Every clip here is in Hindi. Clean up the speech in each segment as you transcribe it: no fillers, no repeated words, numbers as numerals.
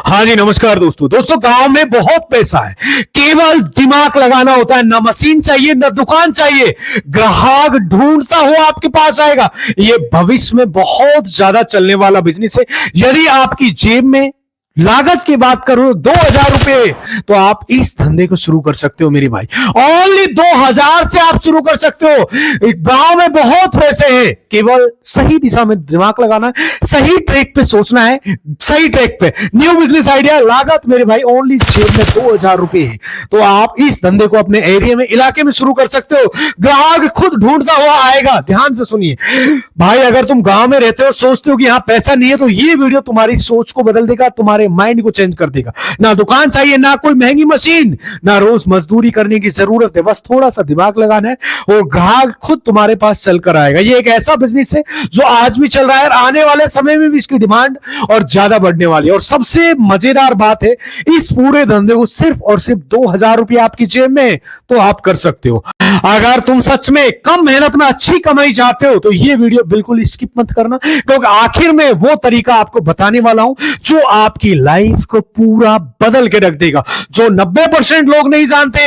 हाँ जी, नमस्कार दोस्तों। गांव में बहुत पैसा है, केवल दिमाग लगाना होता है। ना मशीन चाहिए, ना दुकान चाहिए, ग्राहक ढूंढता हुआ आपके पास आएगा। ये भविष्य में बहुत ज्यादा चलने वाला बिजनेस है। यदि आपकी जेब में लागत की बात करूं 2000 रुपए, तो आप इस धंधे को शुरू कर सकते हो मेरे भाई। ओनली 2000 से आप शुरू कर सकते हो। गांव में बहुत पैसे हैं, केवल सही दिशा में दिमाग लगाना है, सही ट्रैक पे सोचना है, सही ट्रैक पे। न्यू बिजनेस आइडिया, लागत मेरे भाई ओनली जेब में 2000 रुपए है। तो आप इस धंधे को अपने एरिया में, इलाके में शुरू कर सकते हो। ग्राहक खुद ढूंढता हुआ आएगा। ध्यान से सुनिए भाई, अगर तुम गांव में रहते हो, सोचते हो कि यहां पैसा नहीं है, तो ये वीडियो तुम्हारी सोच को बदल देगा, तुम्हारे माइंड को चेंज कर देगा। ना दुकान चाहिए, ना कोई महंगी मशीन, ना रोज मजदूरी करने की जरूरत है। बस थोड़ा सा दिमाग लगाना है और ग्राहक खुद तुम्हारे पास चलकर आएगा। ये एक ऐसा बिजनेस है जो आज भी चल रहा है और आने वाले समय में भी इसकी डिमांड और ज्यादा बढ़ने वाली है। और सबसे मजेदार बात है, इस पूरे धंधे को सिर्फ और सिर्फ 2000 रुपये आपकी जेब में, तो आप कर सकते हो। अगर तुम सच में कम मेहनत में अच्छी कमाई चाहते हो, तो ये वीडियो बिल्कुल स्किप मत करना, क्योंकि आखिर में वो तरीका आपको बताने वाला हूं जो आपकी लाइफ को पूरा बदल के रख देगा। जो 90% लोग नहीं जानते,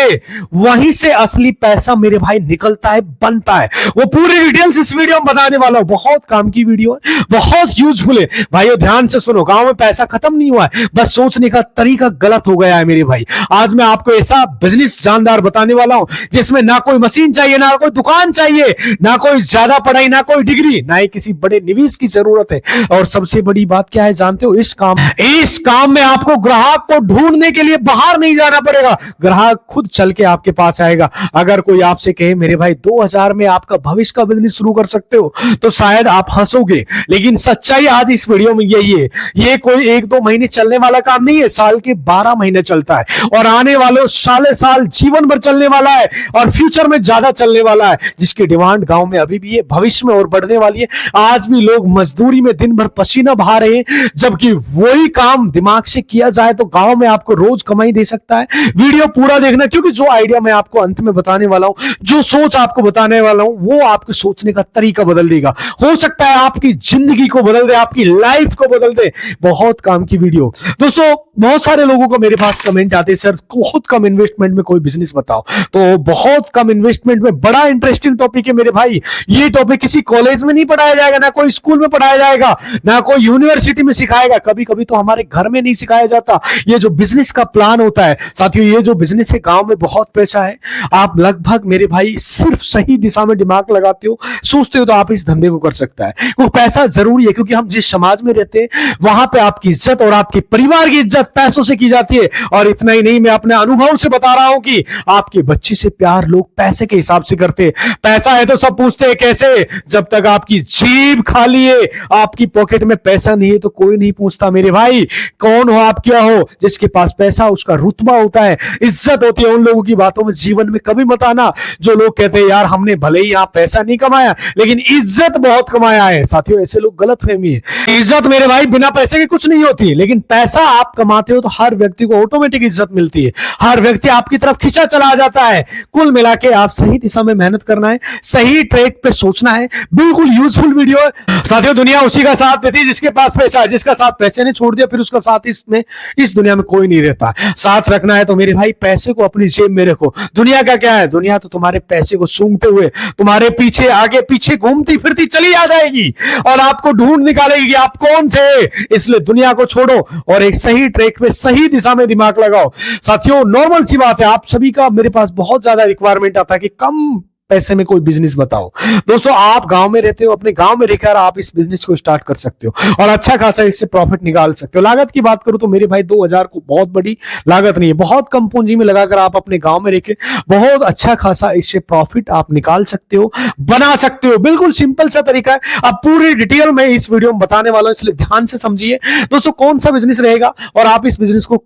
वहीं से असली पैसा मेरे भाई निकलता है, बनता है। वो पूरी डिटेल्स इस वीडियो में बताने वाला हूं। बहुत काम की वीडियो है, बहुत यूजफुल है भाइयों। ध्यान से सुनो, गांव में पैसा खत्म नहीं हुआ है, बस सोचने का तरीका गलत हो गया है मेरे भाई। आज मैं आपको ऐसा बिजनेस जानदार बताने वाला हूं जिसमें ना कोई मशीन चाहिए, ना कोई दुकान चाहिए, ना कोई ज्यादा पढ़ाई, ना कोई डिग्री, ना ही किसी बड़े निवेश की जरूरत है। और सबसे बड़ी बात क्या है जानते हो? इस काम में आपको ग्राहक को ढूंढने के लिए बाहर नहीं जाना पड़ेगा, ग्राहक खुद चल के आपके पास आएगा। अगर कोई आपसे कहे मेरे भाई 2000 में आपका भविष्य का बिजनेस शुरू कर सकते हो, तो शायद आप हंसोगे, लेकिन सच्चाई आज इस वीडियो में यही है। ये कोई 1-2 महीने चलने वाला काम नहीं है, साल के 12 महीने चलता है और आने वाले साल जीवन भर चलने वाला है और फ्यूचर में ज्यादा चलने वाला है, जिसकी डिमांड गांव में अभी भी है, भविष्य में और बढ़ने वाली है। आज भी लोग मजदूरी में दिन भर पसीना बहा रहे हैं, जबकि वही काम दिमाग से किया जाए तो गांव में आपको रोज कमाई दे सकता है। वीडियो पूरा देखना, क्योंकि जो आइडिया मैं आपको अंत में बताने वाला हूं, जो सोच आपको बताने वाला हूं, वो आपके सोचने का तरीका बदल देगा। हो सकता है आपकी जिंदगी को बदल दे, आपकी लाइफ को बदल दे। बहुत काम की वीडियो दोस्तों। बहुत सारे लोगों को मेरे पास कमेंट आते हैं, सर बहुत कम इन्वेस्टमेंट में कोई बिजनेस बताओ। तो बहुत कम इन्वेस्टमेंट में बड़ा इंटरेस्टिंग टॉपिक है मेरे भाई। ये टॉपिक किसी कॉलेज में नहीं पढ़ाया जाएगा, ना कोई स्कूल में पढ़ाया जाएगा, ना कोई यूनिवर्सिटी में सिखाएगा, कभी कभी तो हमारे घर में नहीं सिखाया जाता। ये जो बिजनेस का प्लान होता है साथियों, ये जो बिजनेस है, गांव में बहुत पैसा है। आप लगभग मेरे भाई सिर्फ सही दिशा में दिमाग लगाते हो, सोचते हो, तो आप इस धंधे को कर सकता है। वो पैसा जरूरी है, क्योंकि हम जिस समाज में रहते हैं वहां पे आपकी इज्जत और आपके परिवार की इज्जत पैसों से की जाती है। और इतना ही नहीं, मैं अपने अनुभव से बता रहा हूं कि आपके बच्चे से प्यार लोग पैसे के हिसाब से करते हैं। पैसा है तो सब पूछते हैं कैसे, जब तक आपकी जेब खाली है, आपकी पॉकेट में पैसा नहीं है, तो कोई नहीं पूछता मेरे भाई कौन हो आप, क्या हो। जिसके पास पैसा, उसका रुतबा होता है, इज्जत होती है। उन लोगों की बातों में जीवन में कभी मत आना जो लोग कहते हैं यार हमने भले ही यहां पैसा नहीं कमाया, लेकिन इज्जत बहुत कमाया है। साथियों, ऐसे लोग गलतफहमी है। इज्जत मेरे भाई बिना पैसे के कुछ नहीं होती, लेकिन पैसा आप कमाते हो तो हर व्यक्ति को ऑटोमेटिक इज्जत मिलती है, हर व्यक्ति आपकी तरफ खींचा चला जाता है। कुल मिला के आप सही दिशा में मेहनत करना है, सही ट्रैक पे सोचना है। बिल्कुल यूजफुल वीडियो है साथियों। दुनिया उसी का साथ देती है जिसके पास पैसा है। जिसका साथ पैसे ने छोड़ दिया, फिर उसका साथ इस दुनिया में कोई नहीं रहता। साथ रखना है तो मेरे भाई पैसे को अपनी जेब में रखो। दुनिया का क्या है, दुनिया तो तुम्हारे पैसे को सूंघते हुए तुम्हारे पीछे आगे पीछे घूमती फिरती चली आ जाएगी और आपको ढूंढ निकालेगी कि आप कौन थे। इसलिए दुनिया को छोड़ो और एक सही ट्रैक पे, सही दिशा में दिमाग लगाओ। साथियों, नॉर्मल सी बात है, आप सभी का मेरे पास बहुत ज्यादा रिक्वायरमेंट आता है कि कम पैसे में कोई बिजनेस बताओ। दोस्तों, आप गांव में रहते हो, अपने गांव में रहकर आप इस बिजनेस को स्टार्ट कर सकते हो और अच्छा खासा इससे प्रॉफिट निकाल सकते हो। लागत की बात करूं तो मेरे भाई 2000 को बहुत बड़ी लागत नहीं है। बहुत कम पूंजी में लगाकर आप अपने गांव में रहकर बहुत अच्छा खासा इससे प्रॉफिट आप निकाल सकते हो, बना सकते हो। बिल्कुल सिंपल सा तरीका है। अब पूरी डिटेल में इस वीडियो में बताने वाला हूं, इसलिए ध्यान से समझिए दोस्तों कौन सा बिजनेस रहेगा और आप इस बिजनेस को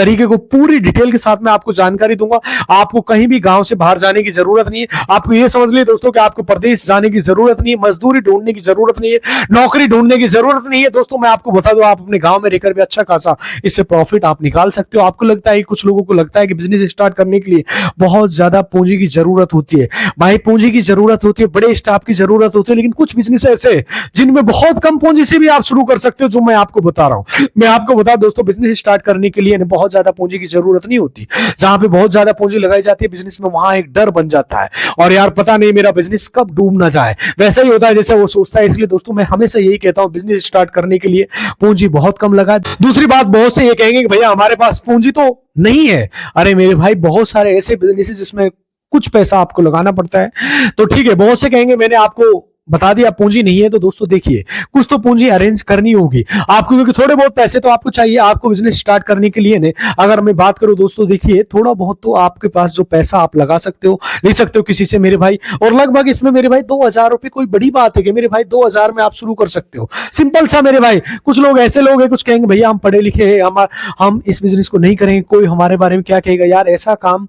तरीके को पूरी डिटेल के साथ में आपको जानकारी दूंगा। आपको कहीं भी गांव से बाहर जाने की जरूरत नहीं है। आपको ये समझ लिए दोस्तों कि आपको प्रदेश जाने की जरूरत नहीं है, मजदूरी ढूंढने की जरूरत नहीं है, नौकरी ढूंढने की जरूरत नहीं है। दोस्तों मैं आपको बता दूं, आप अपने गांव में रहकर भी अच्छा खासा इससे प्रॉफिट आप निकाल सकते हो। आपको लगता है, कुछ लोगों को लगता है कि बिजनेस स्टार्ट करने के लिए बहुत ज्यादा पूंजी की जरूरत होती है। भाई पूंजी की जरूरत होती है, बड़े स्टाफ की जरूरत होती है, लेकिन कुछ बिजनेस ऐसे जिनमें बहुत कम पूंजी से भी आप शुरू कर सकते हो, जो मैं आपको बता रहा हूं। मैं आपको बता दोस्तों, बिजनेस स्टार्ट करने के लिए बहुत ज्यादा पूंजी की जरूरत नहीं होती। जहां पे बहुत ज्यादा पूंजी लगाई जाती है बिजनेस में, वहां एक डर बन जाता है, और यार पता नहीं मेरा बिजनेस कब डूब ना जाए। वैसा ही होता है जैसे वो सोचता है। इसलिए दोस्तों मैं हमेशा यही कहता हूं, बिजनेस स्टार्ट करने के लिए पूंजी बहुत कम लगाए। दूसरी बात, बहुत से ये कहेंगे कि भैया हमारे पास पूंजी तो नहीं है। अरे मेरे भाई, बहुत सारे ऐसे बिजनेस है जिसमें कुछ पैसा आपको लगाना पड़ता है। तो ठीक है, बहुत से कहेंगे मैंने आपको बता दिया पूंजी नहीं है, तो दोस्तों देखिए, कुछ तो पूंजी अरेंज करनी होगी आपको, क्योंकि थोड़े बहुत पैसे तो आपको चाहिए आपको बिजनेस स्टार्ट करने के लिए ने। अगर मैं बात करूं दोस्तों, देखिए थोड़ा बहुत तो आपके पास जो पैसा आप लगा सकते हो, ले सकते हो किसी से मेरे भाई। और लगभग इसमें मेरे भाई 2000 रुपए कोई बड़ी बात है कि मेरे भाई 2000 में आप शुरू कर सकते हो, सिंपल सा मेरे भाई। कुछ लोग ऐसे लोग हैं, कुछ कहेंगे भैया हम पढ़े लिखे हैं, हम इस बिजनेस को नहीं करेंगे, कोई हमारे बारे में क्या कहेगा, यार ऐसा काम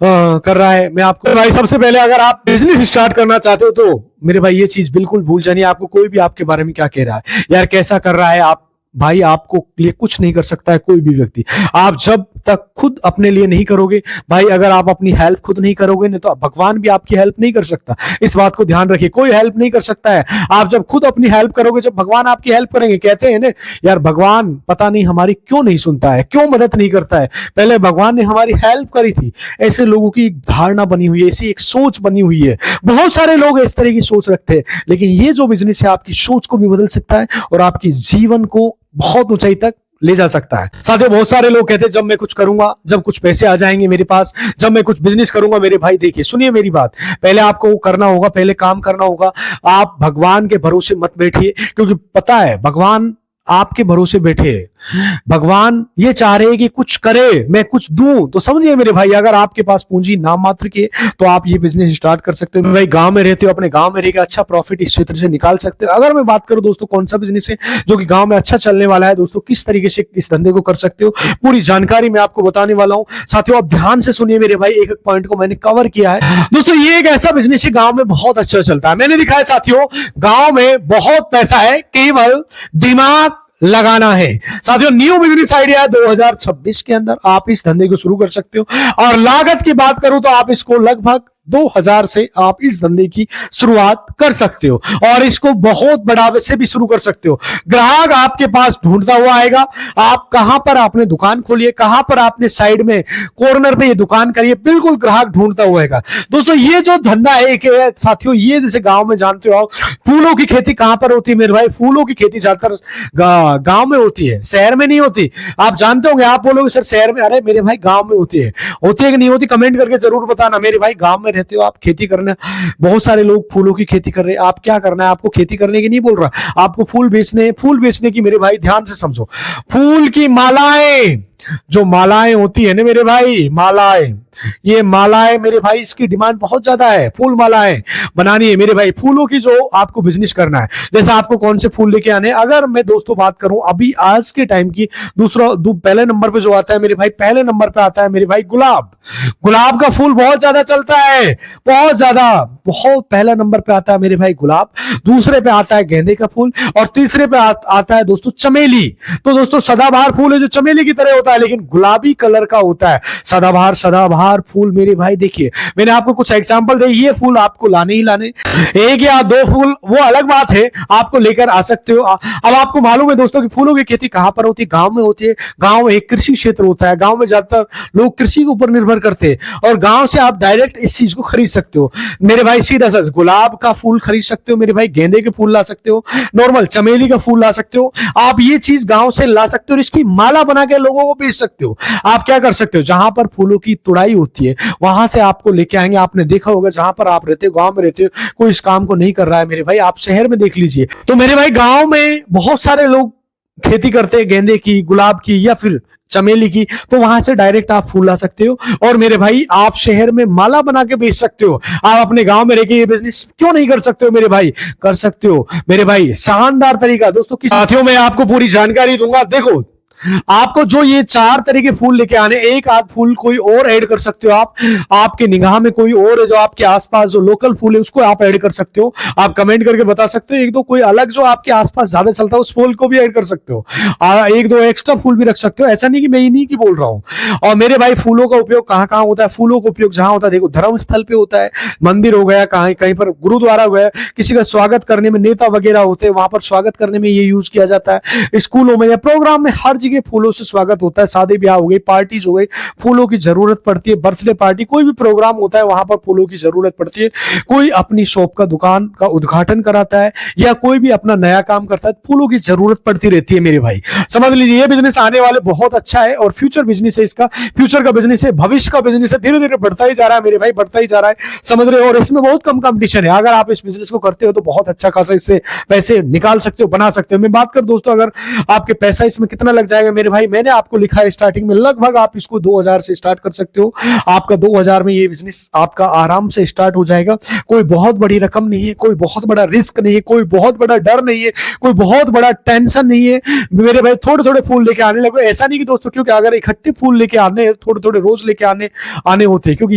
कर रहा है। मैं आपको भाई, सबसे पहले अगर आप बिजनेस स्टार्ट करना चाहते हो तो मेरे भाई ये चीज बिल्कुल भूल जानी, आपको कोई भी आपके बारे में क्या कह रहा है, यार कैसा कर रहा है, आप भाई आपको लिए कुछ नहीं कर सकता है कोई भी व्यक्ति। आप जब तक खुद अपने लिए नहीं करोगे भाई, अगर आप अपनी हेल्प खुद नहीं करोगे नहीं तो भगवान भी आपकी हेल्प नहीं कर सकता। इस बात को ध्यान रखिए, कोई हेल्प नहीं कर सकता है। आप जब खुद अपनी हेल्प करोगे, जब भगवान आपकी हेल्प करेंगे। कहते हैं ना यार, भगवान पता नहीं हमारी क्यों नहीं सुनता है, क्यों मदद नहीं करता है। पहले भगवान ने हमारी हेल्प करी थी। ऐसे लोगों की एक धारणा बनी हुई है, ऐसी एक सोच बनी हुई है। बहुत सारे लोग इस तरह की सोच रखते हैं, लेकिन ये जो बिजनेस है आपकी सोच को भी बदल सकता है और आपकी जीवन को बहुत ऊंचाई तक ले जा सकता है। साथ ही बहुत सारे लोग कहते हैं जब मैं कुछ करूंगा, जब कुछ पैसे आ जाएंगे मेरे पास, जब मैं कुछ बिजनेस करूंगा। मेरे भाई देखिए, सुनिए मेरी बात, पहले आपको करना होगा, पहले काम करना होगा। आप भगवान के भरोसे मत बैठिए, क्योंकि पता है भगवान आपके भरोसे बैठे। भगवान ये चाह रहे हैं कि कुछ करे, मैं कुछ दूं। तो समझिए मेरे भाई, अगर आपके पास पूंजी नाम मात्र की तो आप ये बिजनेस स्टार्ट कर सकते हो। भाई गांव में रहते हो, अपने गांव में रहकर अच्छा प्रॉफिट इस क्षेत्र से निकाल सकते हो। अगर मैं बात करूं दोस्तों, कौन सा बिजनेस है जो कि गांव में अच्छा चलने वाला है, दोस्तों किस तरीके से इस धंधे को कर सकते हो, पूरी जानकारी मैं आपको बताने वाला हूं। साथियों आप ध्यान से सुनिए मेरे भाई, एक एक पॉइंट को मैंने कवर किया है। दोस्तों ये एक ऐसा बिजनेस है गांव में बहुत अच्छा चलता है। मैंने लिखा है साथियों, गांव में बहुत पैसा है, केवल दिमाग लगाना है। साथियों न्यू बिजनेस आइडिया 2026 के अंदर आप इस धंधे को शुरू कर सकते हो। और लागत की बात करूं तो आप इसको लगभग 2000 से आप इस धंधे की शुरुआत कर सकते हो, और इसको बहुत बढ़ावे से भी शुरू कर सकते हो। ग्राहक आपके पास ढूंढता हुआ आएगा। आप कहां पर आपने दुकान खोली है, कहां पर आपने साइड में कॉर्नर पे ये दुकान करी है, बिल्कुल ग्राहक ढूंढता हुआ आएगा। दोस्तों ये जो धंधा है एक साथियों, ये जैसे गांव में जानते हो फूलों की खेती कहां पर होती है मेरे भाई, फूलों की खेती ज्यादातर गांव में होती है, शहर में नहीं होती। आप जानते होंगे, आप बोलोगे सर शहर में, अरे मेरे भाई गांव में होती है कि नहीं होती, कमेंट करके जरूर बताना। मेरे भाई गांव में रहते हो आप, खेती करना, बहुत सारे लोग फूलों की खेती कर रहे हैं। आप क्या करना है, आपको खेती करने की नहीं बोल रहा, आपको फूल बेचने, फूल बेचने की मेरे भाई ध्यान से समझो। फूल की मालाएं, जो मालाएं होती है ना मेरे भाई, मालाएं, ये मालाएं मेरे भाई इसकी डिमांड बहुत ज्यादा है। फूल मालाएं बनानी है मेरे भाई, फूलों की जो आपको बिजनेस करना है। जैसे आपको कौन से फूल लेके आने, अगर मैं दोस्तों बात करूं अभी आज के टाइम की, पहले नंबर पे जो आता है मेरे भाई, पहले नंबर पे आता है मेरे भाई गुलाब। गुलाब का फूल बहुत ज्यादा चलता है, बहुत ज्यादा, बहुत पहला नंबर पे आता है मेरे भाई गुलाब। दूसरे पे आता है गेंदे का फूल, और तीसरे पे आता है दोस्तों चमेली। तो दोस्तों सदाबहार फूल है जो चमेली की तरह होता है, लेकिन गुलाबी कलर का होता है। सदाबहार फूल मेरे भाई देखिए, मैंने आपको कुछ एग्जांपल दे, ये फूल आपको लाने ही लाने, एक या दो फूल वो अलग बात है, आपको लेकर आ सकते हो। अब आपको मालूम है दोस्तों कि फूलों की खेती कहां पर होती है, गांव में होती है। गांव में एक कृषि क्षेत्र होता है, गांव में ज्यादातर लोग कृषि के ऊपर निर्भर करते हैं, और गांव से आप डायरेक्ट इस चीज को खरीद सकते हो मेरे भाई। सीधा सा गुलाब का फूल खरीद सकते हो मेरे भाई, गेंदे के फूल ला सकते हो, नॉर्मल चमेली का फूल ला सकते हो। आप ये चीज गांव से ला सकते हो और इसकी माला बना के लोगों को बेच सकते हो। आप क्या कर सकते हो, जहां पर फूलों की तुड़ाई होती है वहां से आपको लेके आएंगे। आपने देखा होगा जहां पर आप रहते हो, गांव में रहते हो, कोई इस काम को नहीं कर रहा है मेरे भाई, आप शहर में देख लीजिए। तो मेरे भाई गांव में बहुत सारे लोग खेती करते हैं गेंदे की, गुलाब की या फिर चमेली की, तो वहां से डायरेक्ट आप फूल ला सकते हो। और मेरे भाई आप शहर में माला बना के बेच सकते हो। आप अपने गांव में रहकर ये बिजनेस क्यों नहीं कर सकते हो मेरे भाई, कर सकते हो मेरे भाई, शानदार तरीका। दोस्तों साथियों मैं आपको पूरी जानकारी दूंगा। देखो आपको जो ये 4 तरह के फूल लेके आने, एक आध फूल कोई और ऐड कर सकते हो आप, आपके निगाह में कोई और है जो आपके आसपास जो लोकल फूल है उसको आप ऐड कर सकते हो। आप कमेंट करके बता सकते हो। एक दो कोई अलग जो आपके आसपास ज्यादा चलता है उस फूल को भी ऐड कर सकते हो। एक दो एक्स्ट्रा फूल भी रख सकते हो। ऐसा नहीं कि मैं इन्हीं की बोल रहा हूं। और मेरे भाई फूलों का उपयोग कहां कहां होता है? फूलों का उपयोग जहां होता है देखो, धर्म स्थल पे होता है, मंदिर हो गया, कहीं कहीं पर गुरुद्वारा हो गया, किसी का स्वागत करने में नेता वगैरह होते हैं वहां पर स्वागत करने में ये यूज किया जाता है। स्कूलों में या प्रोग्राम में हर जगह फूलों से स्वागत होता है। शादी ब्याह हो गई, पार्टीज हो गई, फूलों की जरूरत पड़ती है। बर्थडे पार्टी, कोई भी प्रोग्राम होता है वहां पर फूलों की जरूरत पड़ती है। कोई अपनी शॉप का दुकान का उद्घाटन कराता है या कोई भी अपना नया काम करता है, फूलों की जरूरत पड़ती रहती है मेरे भाई। समझ लीजिए ये बिजनेस आने वाले बहुत अच्छा है और फ्यूचर बिजनेस है इसका, फ्यूचर का बिजनेस है, भविष्य का बिजनेस है, धीरे धीरे बढ़ता ही जा रहा है मेरे भाई, बढ़ता ही जा रहा है। समझ रहे हो? और इसमें बहुत कम कंपटीशन है। अगर आप इस बिजनेस को करते हो तो बहुत अच्छा खासा इससे पैसे निकाल सकते हो, बना सकते हो। मैं बात कर दोस्तों अगर आपके पैसा इसमें कितना लग जाएगा मेरे भाई, मैंने आपको लिखा है स्टार्टिंग में, लगभग आप इसको 2000 से स्टार्ट कर सकते हो। आपका 2000 में ये बिजनेस आपका आराम से स्टार्ट हो जाएगा। कोई बहुत बड़ी रकम नहीं है, कोई बहुत बड़ा रिस्क नहीं है, कोई बहुत बड़ा डर नहीं है, कोई बहुत बड़ा टेंशन नहीं है मेरे भाई। थोड़े थोड़े फूल लेके आने लगो। ऐसा नहीं कि दोस्तों क्योंकि अगर इकट्ठे फूल लेके आने, थोड़े थोड़े रोज लेके आने होते हैं, क्योंकि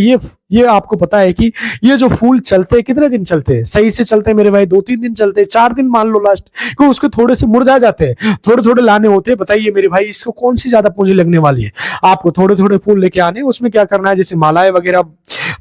ये आपको पता है कि ये जो फूल चलते हैं कितने दिन चलते हैं? सही से चलते हैं मेरे भाई 2-3 दिन चलते हैं, 4 दिन मान लो लास्ट, क्योंकि उसके थोड़े से मुरझा जाते हैं, थोड़े थोड़े लाने होते हैं। बताइए मेरे भाई इसको कौन सी ज्यादा पूंजी लगने वाली है? आपको थोड़े थोड़े फूल लेके आने, उसमें क्या करना है, जैसे मालाएं वगैरह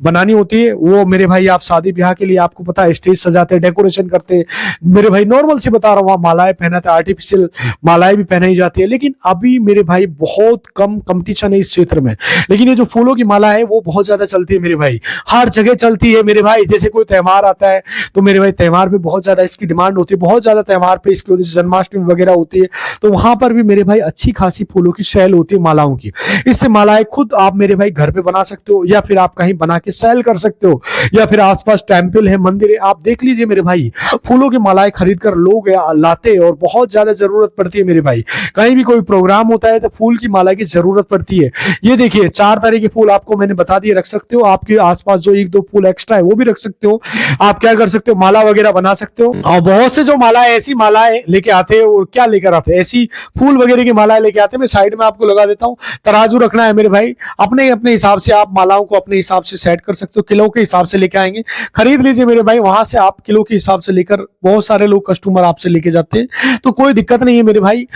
बनानी होती है वो मेरे भाई आप शादी ब्याह के लिए आपको पता है स्टेज सजाते हैं, डेकोरेशन करते हैं मेरे भाई। नॉर्मल से बता रहा हूँ, वहां मालाएं पहनाते हैं, आर्टिफिशियल मालाएं भी पहनाई जाती है, लेकिन अभी मेरे भाई बहुत कम कंपटीशन है इस क्षेत्र में। लेकिन ये जो फूलों की माला है वो बहुत ज्यादा चलती है मेरे भाई, हर जगह चलती है मेरे भाई। जैसे कोई त्योहार आता है तो मेरे भाई त्योहार पे बहुत ज्यादा इसकी डिमांड होती है, बहुत ज्यादा त्योहार पे इसकी होती है, जन्माष्टमी वगैरह होती है तो वहां पर भी मेरे भाई अच्छी खासी फूलों की सेल होती है, मालाओं की। इससे मालाएं खुद आप मेरे भाई घर पे बना सकते हो या फिर आप कहीं बना के सेल कर सकते हो, या फिर आसपास टेंपल है, मंदिर है, आप देख लीजिए मेरे भाई, फूलों की मालाएं खरीद कर लोग लाते हैं और बहुत ज्यादा जरूरत पड़ती है मेरे भाई। कहीं भी कोई प्रोग्राम होता है तो फूल की माला की जरूरत पड़ती है। ये देखिए 4 तरह के फूल आपको मैंने बता दिए, रख सकते हो। आपके आसपास जो 1-2 फूल एक्स्ट्रा है वो भी रख सकते हो। आप क्या कर सकते हो, माला वगैरह बना सकते हो। और बहुत से जो मालाएं, ऐसी मालाएं लेके आते हैं, और क्या लेकर आते हैं, ऐसी फूल वगैरह की मालाएं लेके आते हैं। मैं साइड में आपको लगा देता हूं, तराजू रखना है मेरे भाई, अपने अपने हिसाब से आप मालाओं को अपने हिसाब से सेट कर सकते हो। किलो के हिसाब से लेके आएंगे, खरीद लीजिए मेरे भाई, वहां से आप किलो के हिसाब से लेकर, बहुत सारे लोग कस्टमर आपसे लेके जाते हैं तो कोई दिक्कत नहीं है मेरे भाई।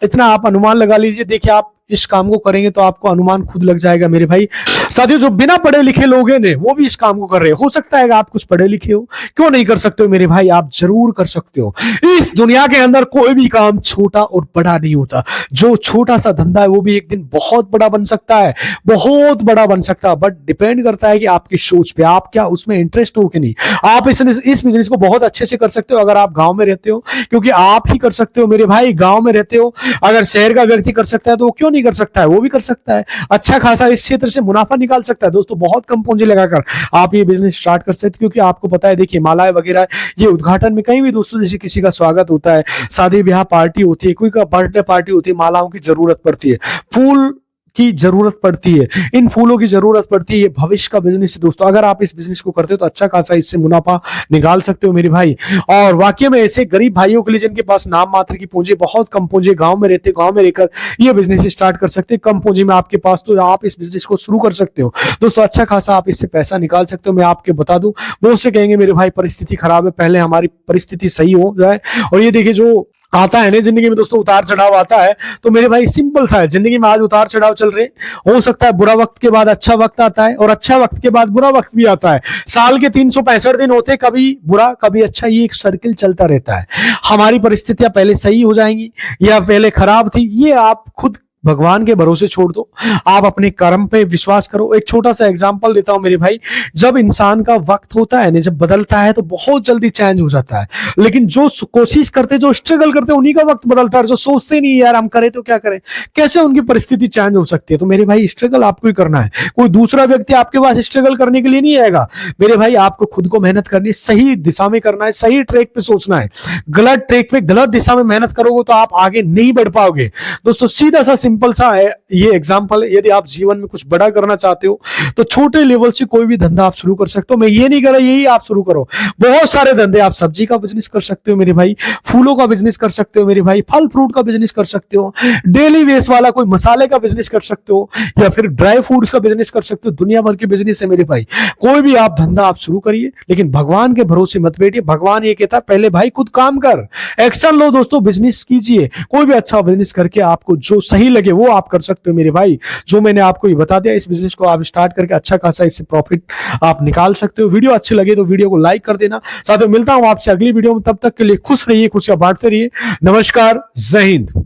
इतना आप अनुमान लगा लीजिए। देखिए आप इस काम को करेंगे तो आपको अनुमान खुद लग जाएगा मेरे भाई। साथियों जो बिना पढ़े लिखे लोग हैं वो भी इस काम को कर रहे हैं। हो सकता है आप कुछ पढ़े लिखे हो, क्यों नहीं कर सकते हो मेरे भाई? आप जरूर कर सकते हो। इस दुनिया के अंदर कोई भी काम छोटा और बड़ा नहीं होता। जो छोटा सा धंधा है वो भी एक दिन बहुत बड़ा बन सकता है, बहुत बड़ा बन सकता है, बट डिपेंड करता है कि आपकी सोच पे, आप क्या उसमें इंटरेस्ट हो कि नहीं। आप इस बिजनेस को बहुत अच्छे से कर सकते हो अगर आप गांव में रहते हो, क्योंकि आप ही कर सकते हो मेरे भाई, गांव में रहते हो। अगर शहर का व्यक्ति कर सकता है तो वो क्यों नहीं कर सकता है? वो भी कर सकता है, अच्छा खासा इस क्षेत्र से मुनाफा निकाल सकता है। दोस्तों बहुत कम पूंजी लगाकर आप ये बिजनेस स्टार्ट कर सकते हैं, क्योंकि आपको पता है देखिए मालाएं वगैरह ये उद्घाटन में कहीं भी दोस्तों, जैसे किसी का स्वागत होता है, शादी ब्याह पार्टी होती है, कोई का बर्थडे पार्टी होती है, मालाओं की जरूरत पड़ती है, फूल की जरूरत पड़ती है, इन फूलों की जरूरत पड़ती है। ये भविष्य का बिजनेस है दोस्तों। अगर आप इस बिजनेस को करते हो तो अच्छा खासा इससे मुनाफा निकाल सकते हो मेरे भाई। और वाकई में ऐसे गरीब भाइयों के लिए जिनके पास नाम मात्र की पूंजी, बहुत कम पूंजी, गांव में रहते, गांव में रहकर ये बिजनेस स्टार्ट कर सकते हैं कम पूंजी में आपके पास, तो आप इस बिजनेस को शुरू कर सकते हो दोस्तों। अच्छा खासा आप इससे पैसा निकाल सकते हो। मैं आपके बता दूं, बहुत से कहेंगे मेरे भाई परिस्थिति खराब है, पहले हमारी परिस्थिति सही हो जाए। और ये देखिए जो आता है ना जिंदगी में दोस्तों, उतार चढ़ाव आता है, तो मेरे भाई सिंपल सा है, जिंदगी में आज उतार चढ़ाव चल रहे, हो सकता है बुरा वक्त के बाद अच्छा वक्त आता है और अच्छा वक्त के बाद बुरा वक्त भी आता है। साल के 365 दिन होते, कभी बुरा कभी अच्छा, ये एक सर्किल चलता रहता है। हमारी परिस्थितियां पहले सही हो जाएंगी या पहले खराब थी, ये आप खुद भगवान के भरोसे छोड़ दो, आप अपने कर्म पे विश्वास करो। एक छोटा सा एग्जांपल देता हूं मेरे भाई, जब इंसान का वक्त होता है ना, जब बदलता है तो बहुत जल्दी चेंज हो जाता है, लेकिन जो कोशिश करते, जो स्ट्रगल करते, उन्हीं का वक्त बदलता है। जो सोचते नहीं यार हम करें तो क्या करें, कैसे उनकी परिस्थिति चेंज हो सकती है। तो मेरे भाई स्ट्रगल आपको ही करना है, कोई दूसरा व्यक्ति आपके पास स्ट्रगल करने के लिए नहीं आएगा मेरे भाई। आपको खुद को मेहनत करनी है, सही दिशा में करना है, सही ट्रैक पे सोचना है। गलत ट्रैक पे गलत दिशा में मेहनत करोगे तो आप आगे नहीं बढ़ पाओगे दोस्तों। सीधा सा सिंपल सा है ये एग्जांपल है। यदि आप जीवन में कुछ बड़ा करना चाहते हो तो छोटे लेवल से कोई भी धंधा आप शुरू कर सकते हो। मैं ये नहीं कह रहा यही आप शुरू करो, बहुत सारे धंधे, आप सब्जी का बिजनेस कर सकते हो मेरे भाई, फूलों का बिजनेस कर सकते हो मेरे भाई, फल फ्रूट का बिजनेस कर सकते हो, डेली वेस्ट वाला कोई मसाले का बिजनेस कर सकते हो, या फिर ड्राई फ्रूट्स का बिजनेस कर सकते हो। दुनिया भर के बिजनेस है मेरे भाई, कोई भी आप धंधा आप शुरू करिए, लेकिन भगवान के भरोसे मत बैठिए। भगवान ये कहता है पहले भाई खुद काम कर, एक्शन लो दोस्तों, बिजनेस कीजिए। कोई भी अच्छा बिजनेस करके आपको जो सही लगे वो आप कर सकते हो मेरे भाई। जो मैंने आपको ये बता दिया, इस बिजनेस को आप स्टार्ट करके अच्छा खासा इससे प्रॉफिट आप निकाल सकते हो। वीडियो अच्छी लगे तो वीडियो को लाइक कर देना। साथ में मिलता हूं आपसे अगली वीडियो में, तब तक के लिए खुश रहिए, खुशियां बांटते रहिए। नमस्कार, जय हिंद।